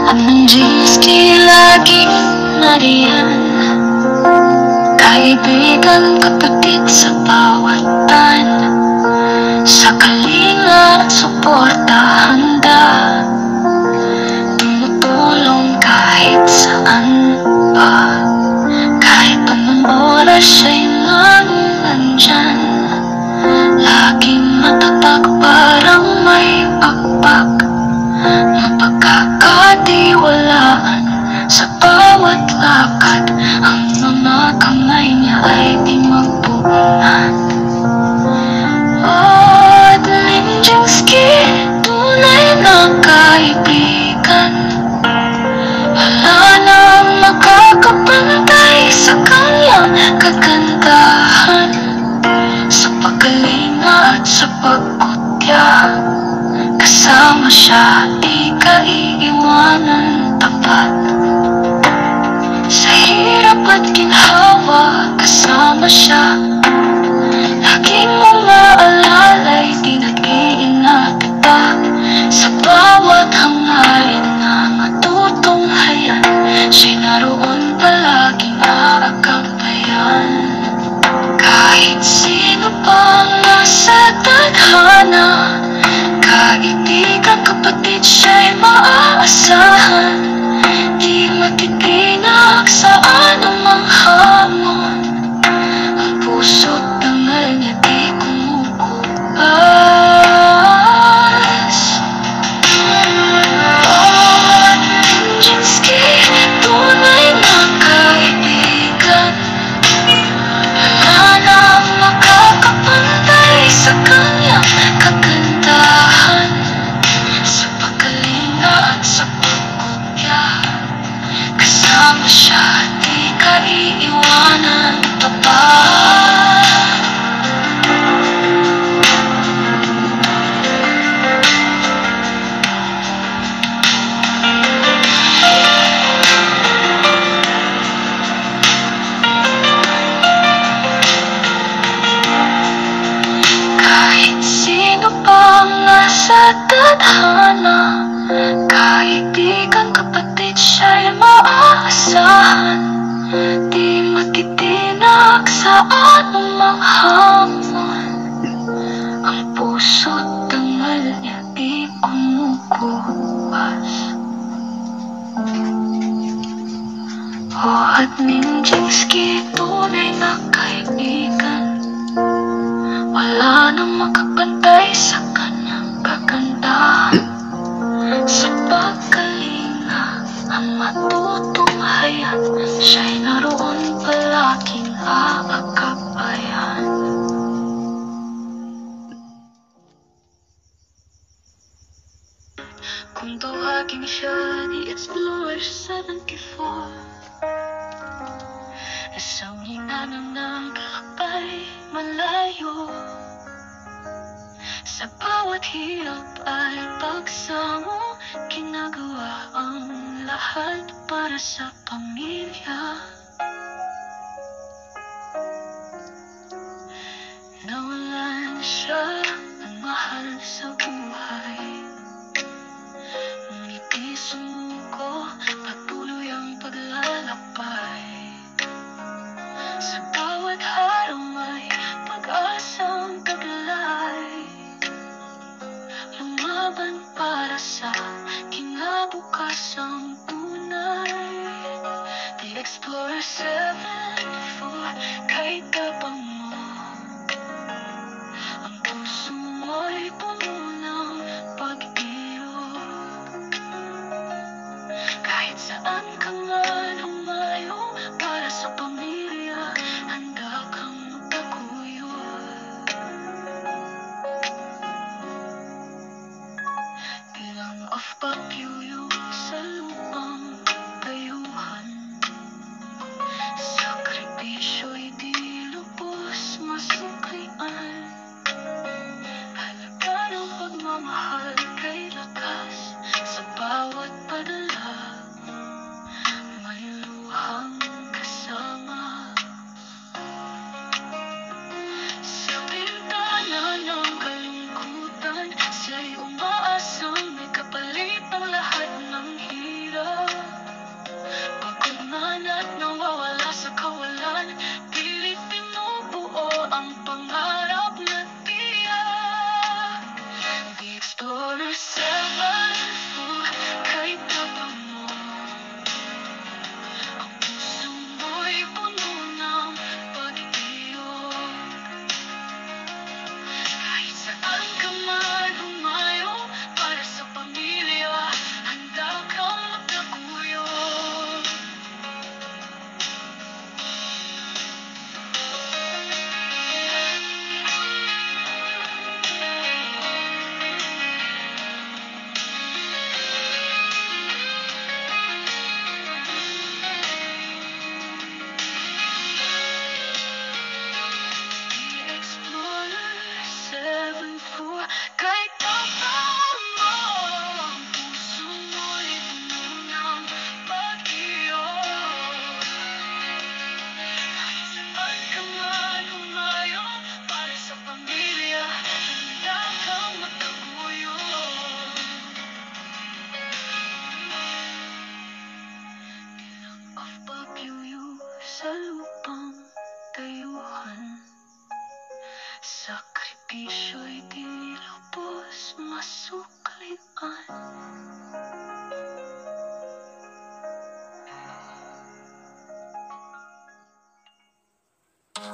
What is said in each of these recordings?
At nandiyan di laging nariyan, kaibigan, kapatid sa bawat tan. Sa kalinga at suporta handa, tumutulong kahit saan pa. Kahit anong oras ay nandyan, laging matatag parang may pakpak. Mapagkakatiwalaan sa bawat lakad, ang mga kamay niya ay di magbuhat. At Ninjinski, tunay na kaibigan, wala nang makakapantay sa kanyang kagandahan. Sa pagkalinga at sa pagkutya, kasama siya, di ka iiwanan tapat. Sa hirap at ginhawa, kasama siya, laging mga alalay, di nag-iinatita. Sa bawat hangarin na matutunghayan, siya'y naroon palaging aagampayan. Kahit sino pang nasa tadhana, kaibigan, kapatid, siya'y maaasahan. Di matitinag sa anumang hamon, ang puso't dangal niya di kumukupas. Oh, Ninjinski, tunay na kaibigan, wala nang makakapantay sa kanyang kagandahan. Sa pagkalinga at sa pagkutya, kasama siya, di ka iiwanan tapat. Kahit sino pang nasa tadhana, kaibigan, kapatid, siya'y maaasahan. Di matitinag sa anumang hamon, ang puso't dangal niya di kumukupas. Oh, at Ninjinski, tunay na kaibigan, wala nang makapantay sa kanyang kagandahan. Sa pagkalinga ang matutunghayan, siya'y naroon palaging aagapayan. Kung tawagin siya ni Explorer 74, isang hinanang ng kakapay malayo. Sa bawat hirap ay pagsamo, ginagawa ang lahat para sa pamilya. Nawalan siya ng mahal sa buhay, ngunit di sumuko, patuloy ang paglalakbay. Sa bawat araw may pag-asang taglay, lumaban para sa kinabukasang tunay. The Explorer 74, kahit tapang mo, ang puso mo'y puno ng pag-ibig. Kahit saan ka man humayo, para sa pamilya, handa kang magtaguyod. Bilang of pag-yuyong sa lupang dayuhan, sakripisyo'y di lubos masuklian. Halaga ng pagmamahal kay lakas, sa bawat padala may luhang kasama. Sa bintana ng kalungkutan, siya'y umaasang may kapalit sakripisyo'y tinilubos, masuklian.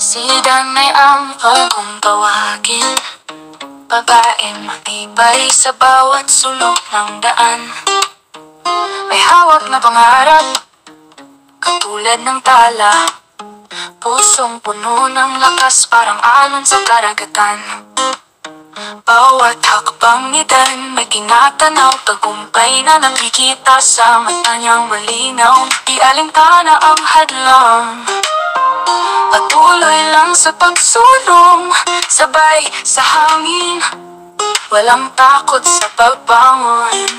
Si Danay ang bagong tawagin, babaeng matibay sa bawat sulok ng daan. May hawak na pangarap, katulad ng tala, pusong puno ng lakas parang alon sa karagatan. Bawat hakbang ni Dan may tinatanaw, tagumpay na nakikita sa mata niyang malinaw. Di alintana ang hadlang, patuloy lang sa pagsulong, sabay sa hangin, walang takot sa pagbangon.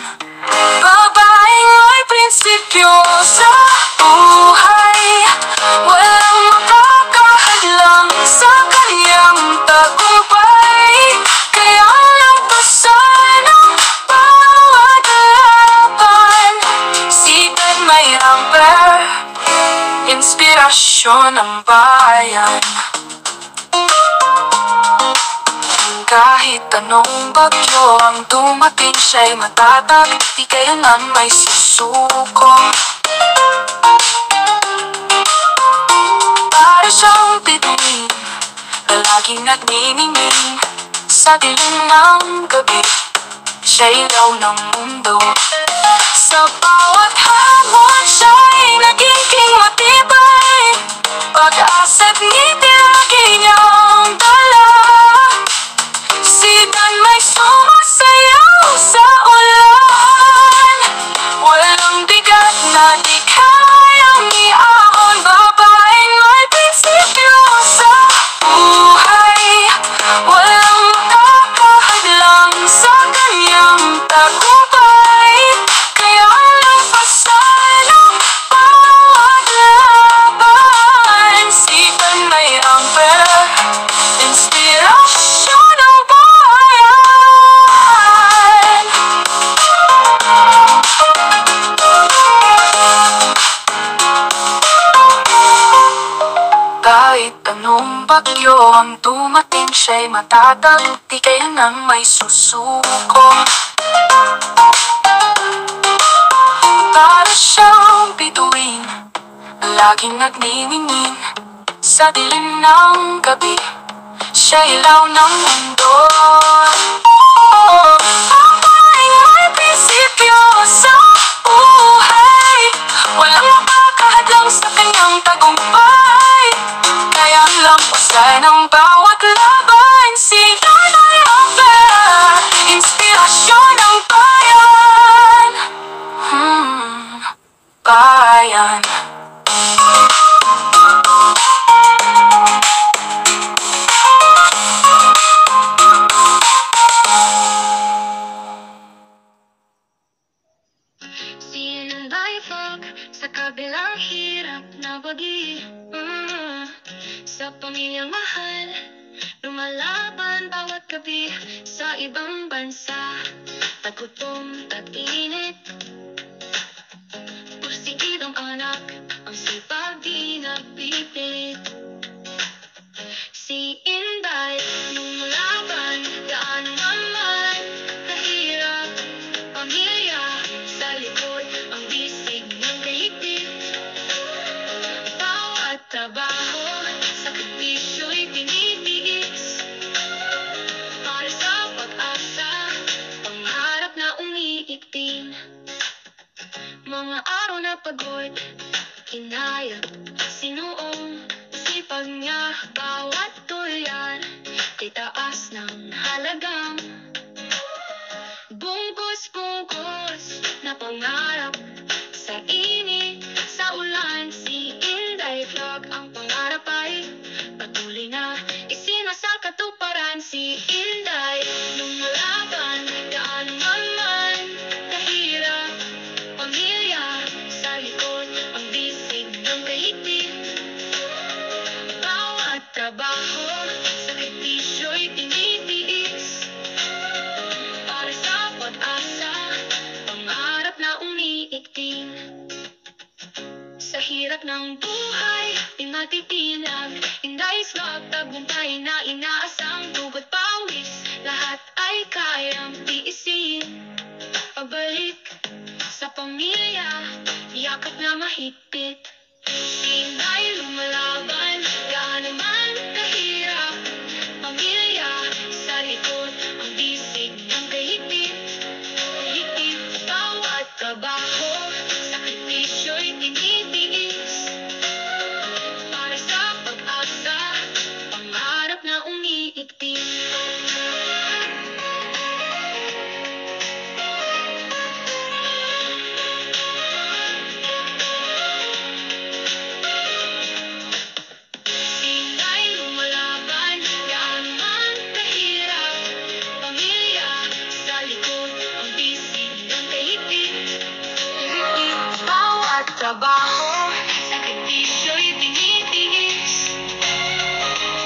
Babaeng may prinsipyo sa buhay, walang makakahadlang sa kanyang tagumpay. Kaya lampasan ang bawat laban. Si Dan may amper, inspirasyon ng bayan. Kahit anong bagyo ang dumating, siya'y matatag, di kailanman may susuko. Para siyang bituin, palaging nagniningning sa dilim ng gabi. Siya'y ilaw ng mundo, sa bawat hamon siya'y nagiging matibay. Pag-asa't ngiti lagi niyang dala. Si Dan may sumasayaw sa ulan, walang bigat na di kayang iahon. Babaeng may prinsipyo sa buhay, walang makakahadlang sa kanyang tagumpay. Kaya lampasan ang bawat laban. Si Dan may amper, inspirasyon ng bayan. Kahit anong bagyo ang dumating, siya'y matatag, di kailanman may susuko. Para siyang bituin, laging nagniningin sa dilim ng gabi. Siya ilaw ng mundo. Babaeng may prinsipyo sa buhay, walang makakahadlang sa kanyang tagumpay. Kaya lampasan ang bawat laban. Si Danay Amper, inspirasyon ng bayan. Bayan. Sinundaifog sa kabilang hirap na bagi. Sa pamilyang mahal, lumalaban bawat gabi. Sa ibang bansa, tagutom, tag-init. Pusigid ang anak, ang sipag di napipilit. Si Inday, lumalaban, gaano man kahirap. Pamilya sa likod, ang bisig ng kaigit. Bawat trabaho, sakripisyo'y tinitiis. Para sa pag-asa, pangarap na umiitim. Mga araw na pagod, kinaya, sinuong sipag niya. Bawat tulyan, kay taas ng halagang bungkus-bungkus na pangarap. Sa init, sa ulan, si Inday Vlog ang pangarap ay patuloy na isinasakatuparan. Si Inday, lumalaban, gaano man kahirap. Pamilya sa likod, ang bisig ng kaigit. Bawat trabaho, sakripisyo'y tinitiis. Para sa pag-asa, pangarap na umiikting. Sa hirap ng buhay, di matitinag. Inday's Vlog, tagumpay na inaasang dugot pawi. ay kayang tiisin. Pabalik sa pamilya, yakap na mahigpit. Sinay lumalaban, gaano man kahirap. Pamilya sa likod, ang bisig ng kahigpit. Higpit, bawat trabaho, sakripisyo'y tinitiis. Para sa pag-asa, pangarap na umiigting. Sinay lumalaban, gaano man kahirap. Pamilya sa likod, ang bisig ng kahigpit. Higpit, bawat trabaho, sakripisyo'y tinitiis.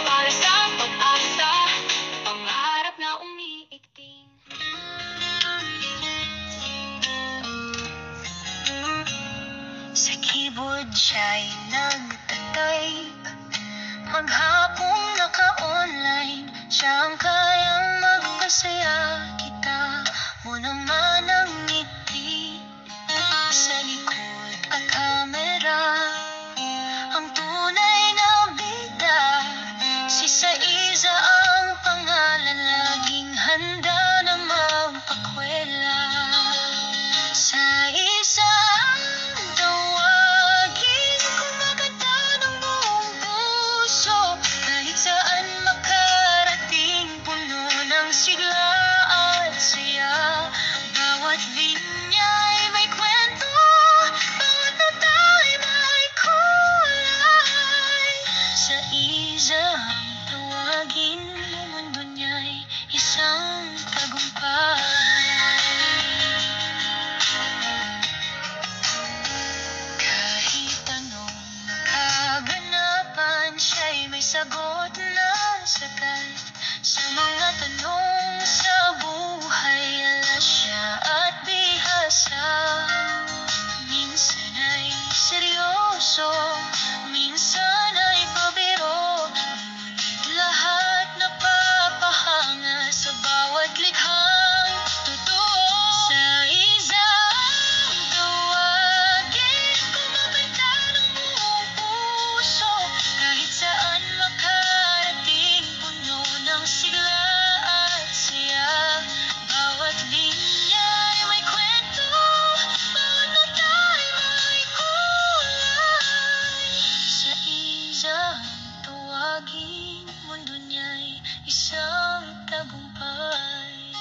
Para sa pag-asa, pangarap na umiigting. Sa keyboard siya'y nagtatay, maghapong naka-online. Siya ang kayang magpasaya kita, mo naman ang ngiti. Sa likod at kamera, ang tunay na bida. Si Saiza ang pangalan, laging handa na magpakwela. Saiza ang tawagin, kumakanta ng buong puso. Kahit saan makarating, puno ng sigla at saya. Bawat linya ay may kwento, bawat nota ay may kulay. Saiza ang tawagin, ang mundo niya'y isang tagumpay. Kahit anong makaganapan, siya'y may sagot na sagat. Sa mga tanong sa buhay, alas siya at bihasa. Minsan ay seryoso, minsan ay pabiro. Ngunit lahat napapahanga sa bawat likhang totoo. Saiza ang tawagin, kumakanta ng buong puso. Kahit saan makarating, puno ng sigla at saya. Bawat linya ay may kwento, bawat nota ay may kulay. Saiza ang tawagin, mundo niya'y isang tagumpay.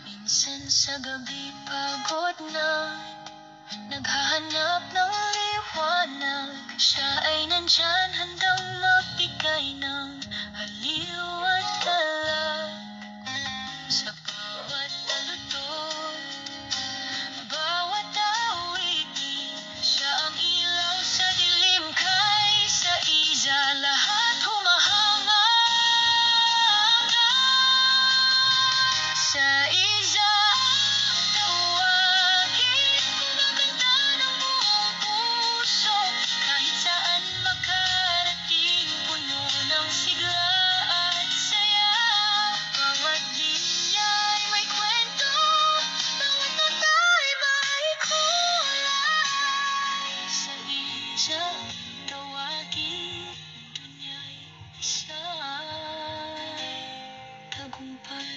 Minsan sa gabi pagod na, naghahanap ng liwanag. Siya ay nandyan, handang magbigay ng aliw at talag. Sa bawat taludtod, bawat awitin, siya ang ilaw sa dilim. Kay Saiza lahat humahanga. Saiza ang tawagin, kumakanta ng buong puso. Kahit saan makarating, puno ng sigla at saya. Bawat linya ay may kwento, bawat nota ay may kulay. Saiza ang tawagin, mundo niya'y isang tagumpay.